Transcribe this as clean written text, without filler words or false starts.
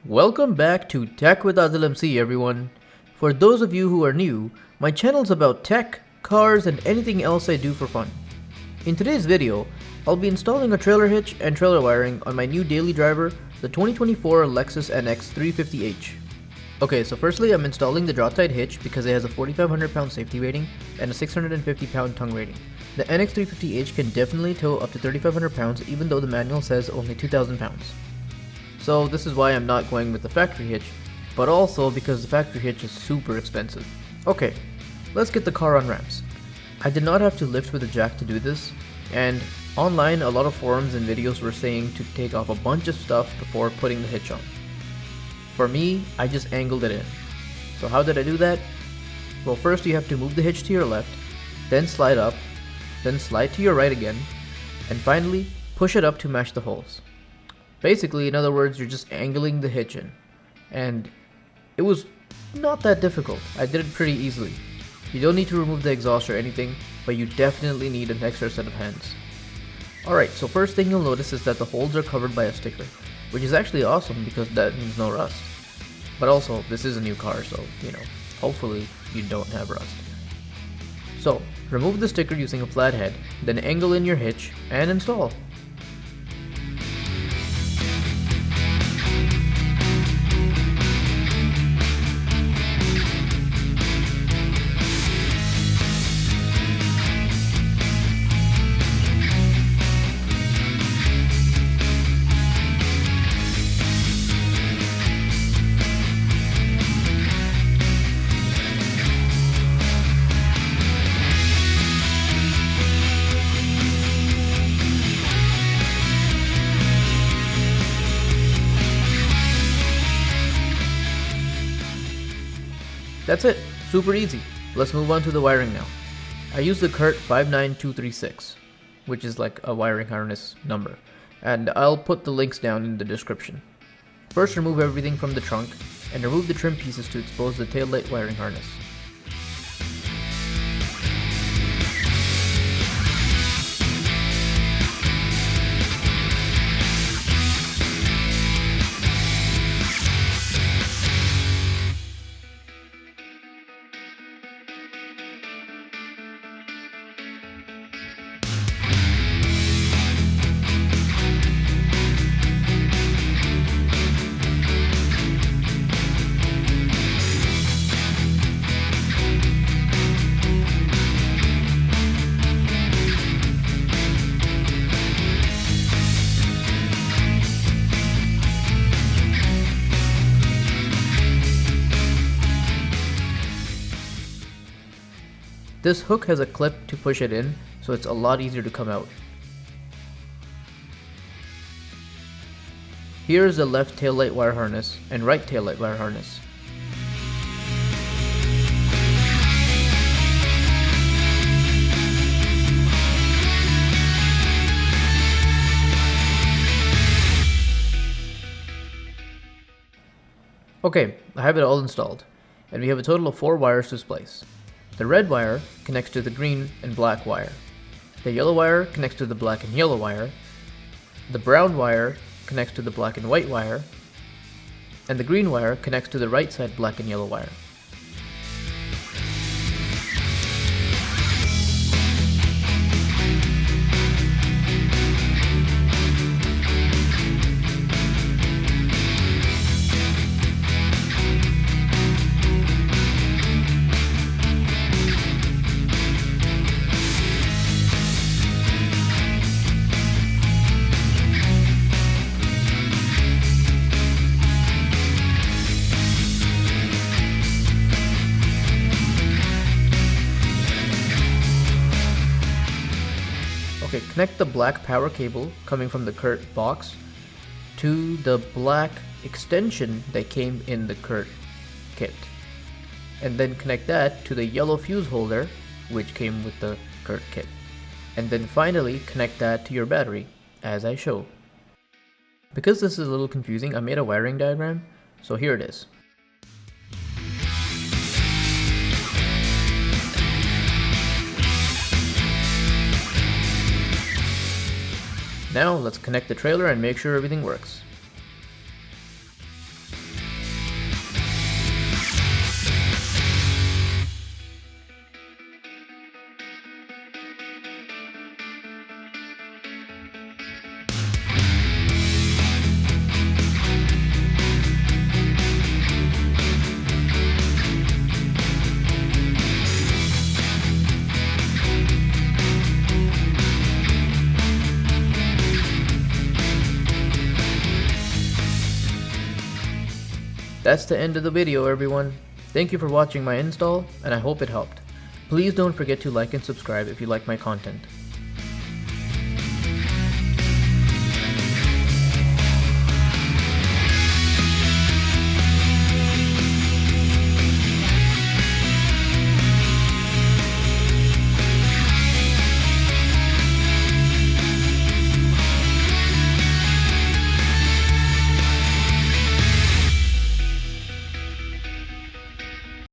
Welcome back to Tech with Adil MC, everyone. For those of you who are new, my channel is about tech, cars, and anything else I do for fun. In today's video, I'll be installing a trailer hitch and trailer wiring on my new daily driver, the 2024 Lexus NX 350h. Okay, so firstly I'm installing the Draw-Tite hitch because it has a 4,500 pound safety rating and a 650 pound tongue rating. The NX 350h can definitely tow up to 3,500 pounds even though the manual says only 2,000 pounds. So this is why I'm not going with the factory hitch, but also because the factory hitch is super expensive. Okay, let's get the car on ramps. I did not have to lift with a jack to do this, and online a lot of forums and videos were saying to take off a bunch of stuff before putting the hitch on. For me, I just angled it in. So how did I do that? Well, first you have to move the hitch to your left, then slide up, then slide to your right again, and finally push it up to match the holes. Basically, in other words, you're just angling the hitch in. And it was not that difficult. I did it pretty easily. You don't need to remove the exhaust or anything, but you definitely need an extra set of hands. Alright, so first thing you'll notice is that the holes are covered by a sticker, which is actually awesome because that means no rust. But also, this is a new car, so, hopefully you don't have rust. So, remove the sticker using a flathead, then angle in your hitch, and install. That's it, super easy. Let's move on to the wiring now. I use the Curt 59236, which is like a wiring harness number, and I'll put the links down in the description. First, remove everything from the trunk and remove the trim pieces to expose the taillight wiring harness. This hook has a clip to push it in, so it's a lot easier to come out. Here is the left taillight wire harness and right taillight wire harness. Okay, I have it all installed, and we have a total of 4 wires to splice. The red wire connects to the green and black wire. The yellow wire connects to the black and yellow wire. The brown wire connects to the black and white wire. And the green wire connects to the right side black and yellow wire. Okay, connect the black power cable coming from the Curt box to the black extension that came in the Curt kit. And then connect that to the yellow fuse holder, which came with the Curt kit. And then finally connect that to your battery, as I show. Because this is a little confusing, I made a wiring diagram, so here it is. Now let's connect the trailer and make sure everything works. That's the end of the video, everyone. Thank you for watching my install, and I hope it helped. Please don't forget to like and subscribe if you like my content.